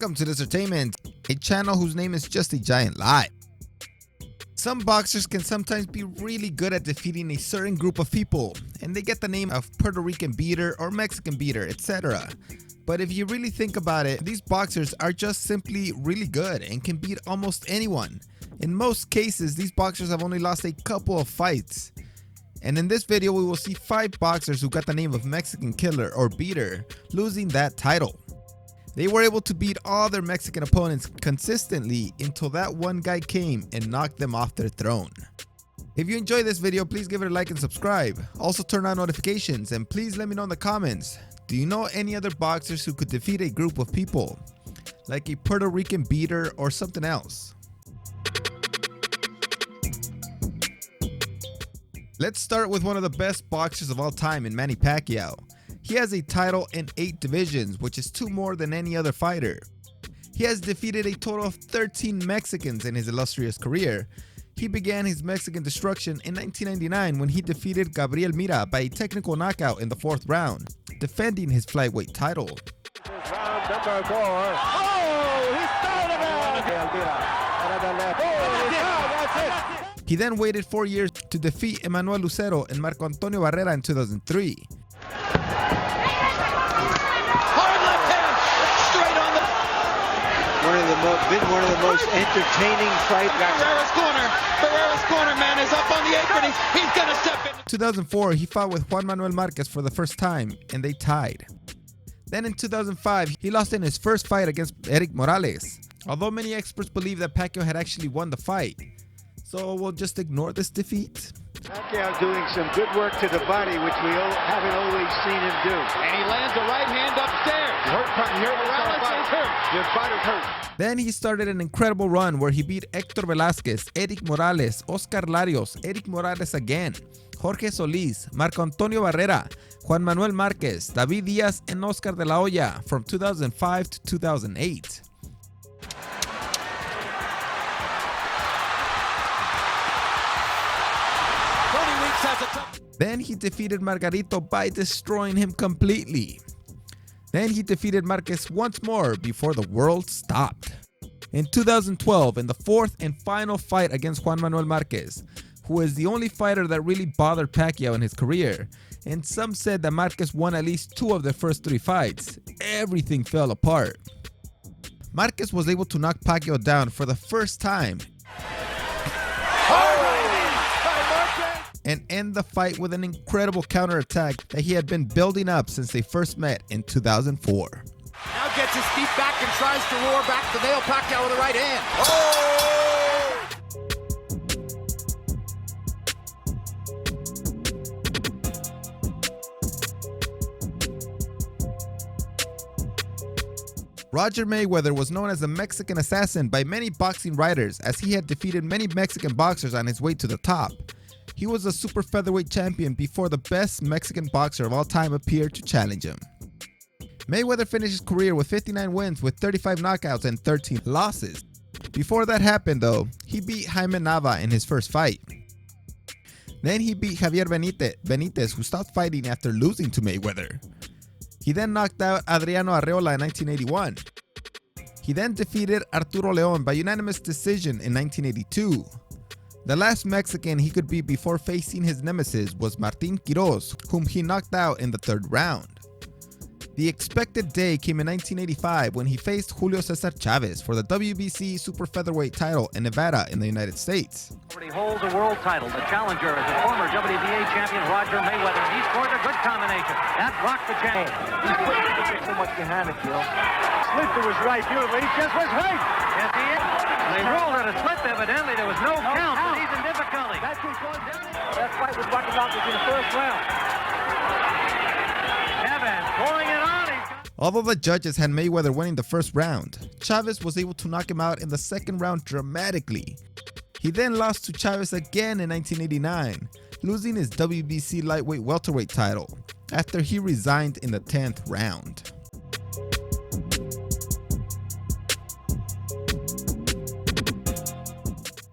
Welcome to Dissertainment, a channel whose name is just a giant lie. Some boxers can sometimes be really good at defeating a certain group of people, and they get the name of Puerto Rican beater or Mexican beater, etc. But if you really think about it, these boxers are just simply really good and can beat almost anyone. In most cases, these boxers have only lost a couple of fights. And in this video, we will see 5 boxers who got the name of Mexican killer or beater, losing that title. They were able to beat all their Mexican opponents consistently until that one guy came and knocked them off their throne. If you enjoyed this video, please give it a like and subscribe. Also turn on notifications and please let me know in the comments, do you know any other boxers who could defeat a group of people? Like a Puerto Rican beater or something else? Let's start with one of the best boxers of all time in Manny Pacquiao. He has a title in 8 divisions, which is 2 more than any other fighter. He has defeated a total of 13 Mexicans in his illustrious career. He began his Mexican destruction in 1999 when he defeated Gabriel Mira by a technical knockout in the 4th round, defending his flyweight title. Round number 4. Oh, he started it! He then waited 4 years to defeat Emmanuel Lucero and Marco Antonio Barrera in 2003. One of the most entertaining fights. Barrera's corner man is up on the apron. He's gonna step in. 2004, he fought with Juan Manuel Marquez for the first time, and they tied. Then in 2005, he lost in his first fight against Eric Morales, although many experts believe that Pacquiao had actually won the fight. So we'll just ignore this defeat. Pacquiao doing some good work to the body, which we haven't always seen him do. And he lands a right hand upstairs. Morales is hurt. Your body's hurt. Then he started an incredible run where he beat Hector Velázquez, Eric Morales, Oscar Larios, Eric Morales again, Jorge Solís, Marco Antonio Barrera, Juan Manuel Marquez, David Diaz, and Oscar de la Hoya from 2005 to 2008. Then he defeated Margarito by destroying him completely. Then he defeated Marquez once more before the world stopped. In 2012, in the 4th and final fight against Juan Manuel Marquez, who is the only fighter that really bothered Pacquiao in his career, and some said that Marquez won at least 2 of their first 3 fights, everything fell apart. Marquez was able to knock Pacquiao down for the first time and end the fight with an incredible counterattack that he had been building up since they first met in 2004. Now gets his feet back and tries to roar back to nail Pacquiao with the right hand. Oh! Roger Mayweather was known as the Mexican assassin by many boxing writers, as he had defeated many Mexican boxers on his way to the top. He was a super featherweight champion before the best Mexican boxer of all time appeared to challenge him. Mayweather finished his career with 59 wins with 35 knockouts and 13 losses. Before that happened though, he beat Jaime Nava in his first fight. Then he beat Javier Benitez, who stopped fighting after losing to Mayweather. He then knocked out Adriano Arreola in 1981. He then defeated Arturo Leon by unanimous decision in 1982. The last Mexican he could beat before facing his nemesis was Martin Quiroz, whom he knocked out in the 3rd round. The expected day came in 1985 when he faced Julio Cesar Chavez for the WBC super featherweight title in Nevada in the United States. He holds a world title. The challenger is the former WBA champion Roger Mayweather. He scored a good combination. That rocked the champion. He's putting so much behind it, Gil. Slipper was right beautifully. He just was hurt. Yes, he is. They ruled it a slip. Evidently, there was no count, but he's in difficulty. That's who's going down. That fight with Rocky Mountain was in the 1st round. Chavez pulling it on. Although the judges had Mayweather winning the 1st round, Chavez was able to knock him out in the 2nd round dramatically. He then lost to Chavez again in 1989, losing his WBC lightweight welterweight title after he resigned in the 10th round.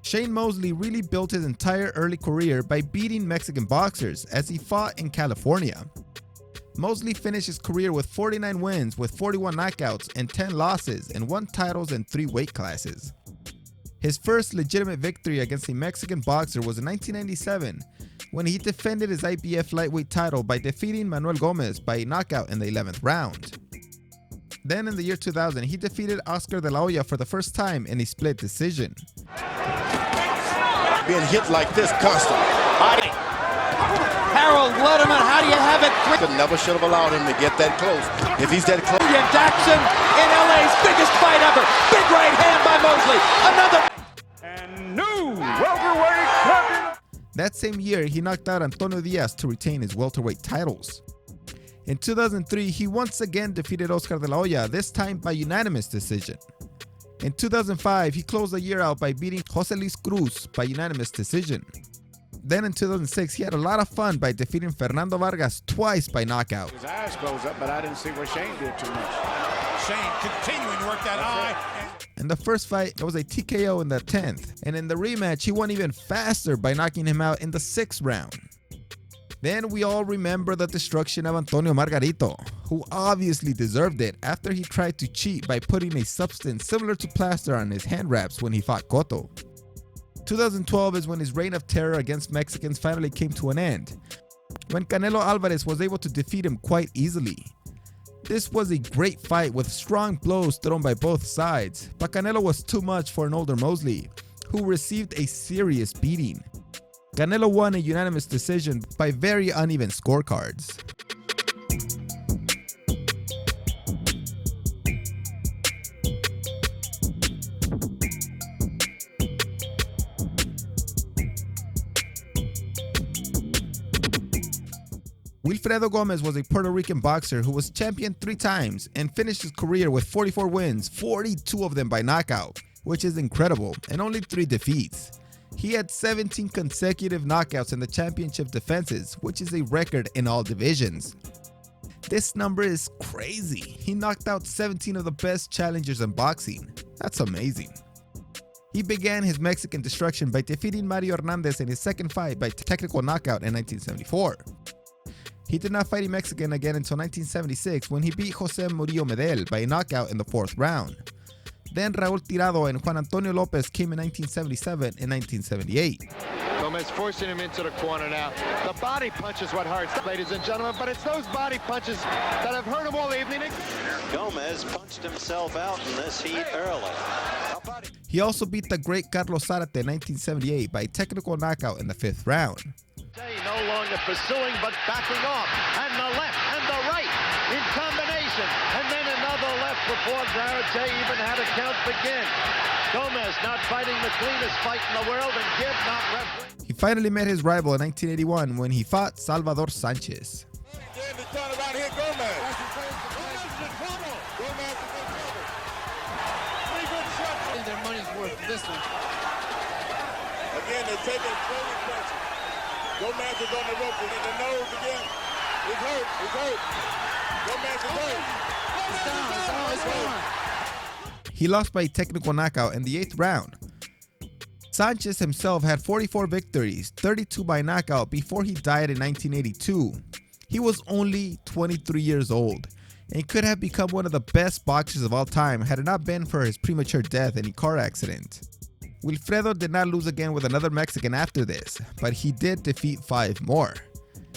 Shane Mosley really built his entire early career by beating Mexican boxers as he fought in California. Mosley finished his career with 49 wins with 41 knockouts and 10 losses and 1 titles in 3 weight classes. His first legitimate victory against a Mexican boxer was in 1997 when he defended his IBF lightweight title by defeating Manuel Gomez by a knockout in the 11th round. Then in the year 2000, he defeated Oscar de la Hoya for the first time in a split decision. Being hit like this constantly. Harold Letterman, how do you have it? Never should have allowed him to get that close. If he's that close. Jackson in LA's biggest fight ever. Big right hand by Mosley. Another. And new welterweight champion. That same year, he knocked out Antonio Diaz to retain his welterweight titles. In 2003, he once again defeated Oscar de la Hoya, this time by unanimous decision. In 2005, he closed the year out by beating Jose Luis Cruz by unanimous decision. Then in 2006, he had a lot of fun by defeating Fernando Vargas twice by knockout. His eyes closed up, but I didn't see where Shane did too much. Shane continuing to work that eye. In the first fight, it was a TKO in the 10th, and in the rematch, he won even faster by knocking him out in the 6th round. Then we all remember the destruction of Antonio Margarito, who obviously deserved it after he tried to cheat by putting a substance similar to plaster on his hand wraps when he fought Cotto. 2012 is when his reign of terror against Mexicans finally came to an end, when Canelo Alvarez was able to defeat him quite easily. This was a great fight with strong blows thrown by both sides, but Canelo was too much for an older Mosley, who received a serious beating. Canelo won a unanimous decision by very uneven scorecards. Wilfredo Gomez was a Puerto Rican boxer who was champion 3 times and finished his career with 44 wins, 42 of them by knockout, which is incredible, and only 3 defeats. He had 17 consecutive knockouts in the championship defenses, which is a record in all divisions. This number is crazy. He knocked out 17 of the best challengers in boxing. That's amazing. He began his Mexican destruction by defeating Mario Hernandez in his second fight by technical knockout in 1974. He did not fight a Mexican again until 1976 when he beat Jose Murillo Medel by a knockout in the 4th round. Then Raul Tirado and Juan Antonio Lopez came in 1977 and 1978. Gomez forcing him into the corner now. The body punch is what hurts, ladies and gentlemen, but it's those body punches that have hurt him all evening. Gomez punched himself out in this heat early. He also beat the great Carlos Zárate in 1978 by a technical knockout in the 5th round. No longer pursuing, but backing off. And the left and the right in combination. And then another left before Zárate even had a count begin. Gomez not fighting the cleanest fight in the world, and Gibb not refereeing. He finally met his rival in 1981 when he fought Salvador Sanchez. Again, the turn around here, Gomez. Gomez is in trouble. Gomez is in trouble. 3 good shots. Their money's worth this one. Again, they're taking throwing pressure. Gomez is on the rope and in the nose again. He's hurt. He's hurt. Gomez is hurt. It's down. It's gone. He lost by a technical knockout in the 8th round. Sanchez himself had 44 victories, 32 by knockout before he died in 1982. He was only 23 years old and could have become one of the best boxers of all time had it not been for his premature death in a car accident. Wilfredo did not lose again with another Mexican after this, but he did defeat 5 more.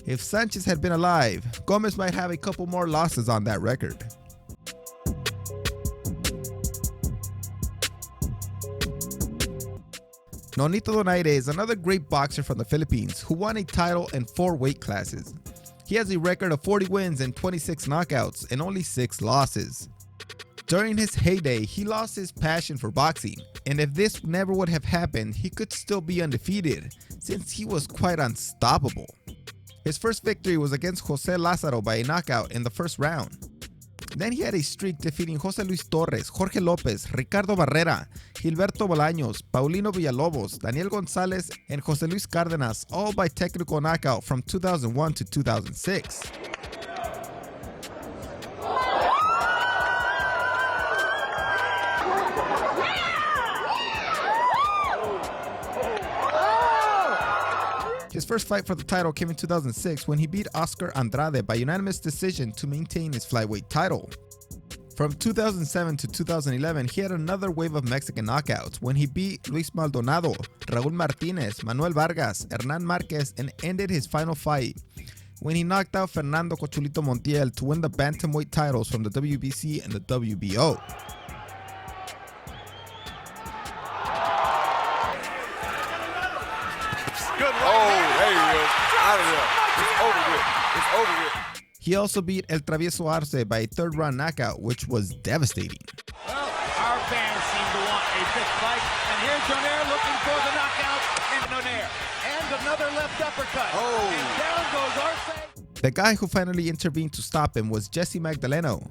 If Sanchez had been alive, Gomez might have a couple more losses on that record. Nonito Donaire is another great boxer from the Philippines who won a title in 4 weight classes. He has a record of 40 wins and 26 knockouts and only 6 losses. During his heyday, he lost his passion for boxing, and if this never would have happened, he could still be undefeated since he was quite unstoppable. His first victory was against Jose Lázaro by a knockout in the 1st round. Then he had a streak defeating Jose Luis Torres, Jorge Lopez, Ricardo Barrera, Gilberto Bolaños, Paulino Villalobos, Daniel Gonzalez, and Jose Luis Cárdenas, all by technical knockout from 2001 to 2006. His first fight for the title came in 2006 when he beat Oscar Andrade by unanimous decision to maintain his flyweight title. From 2007 to 2011, he had another wave of Mexican knockouts when he beat Luis Maldonado, Raul Martinez, Manuel Vargas, Hernan Marquez, and ended his final fight when he knocked out Fernando Cochulito Montiel to win the bantamweight titles from the WBC and the WBO. Good there he is. Out of there. It's over with. It's over with. He also beat El Travieso Arce by a third-round knockout, which was devastating. Well, our fans seem to want a fifth fight, and here's Donaire looking for the knockout, and Donaire, and another left uppercut. Oh. And down goes Arce. The guy who finally intervened to stop him was Jesse Magdaleno.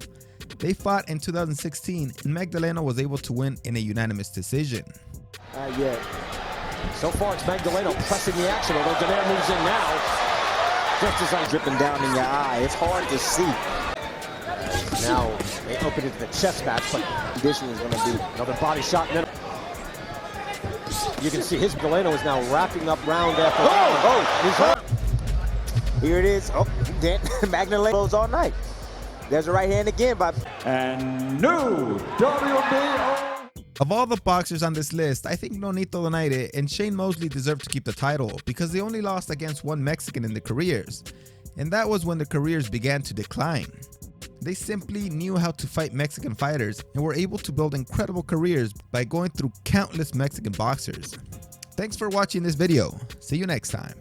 They fought in 2016, and Magdaleno was able to win in a unanimous decision. Yet. So far, it's Magdaleno pressing the action, although Donaire moves in now. Just as I'm dripping down in your eye, it's hard to see. Now, they open it to the chest match, but the condition is going to be another body shot. And then you can see his Galeno is now wrapping up round after round. Oh, he's hurt. Here it is. Oh, Magdaleno goes all night. There's a right hand again by... And new WBO. Of all the boxers on this list, I think Nonito Donaire and Shane Mosley deserve to keep the title because they only lost against one Mexican in their careers, and that was when their careers began to decline. They simply knew how to fight Mexican fighters and were able to build incredible careers by going through countless Mexican boxers. Thanks for watching this video. See you next time.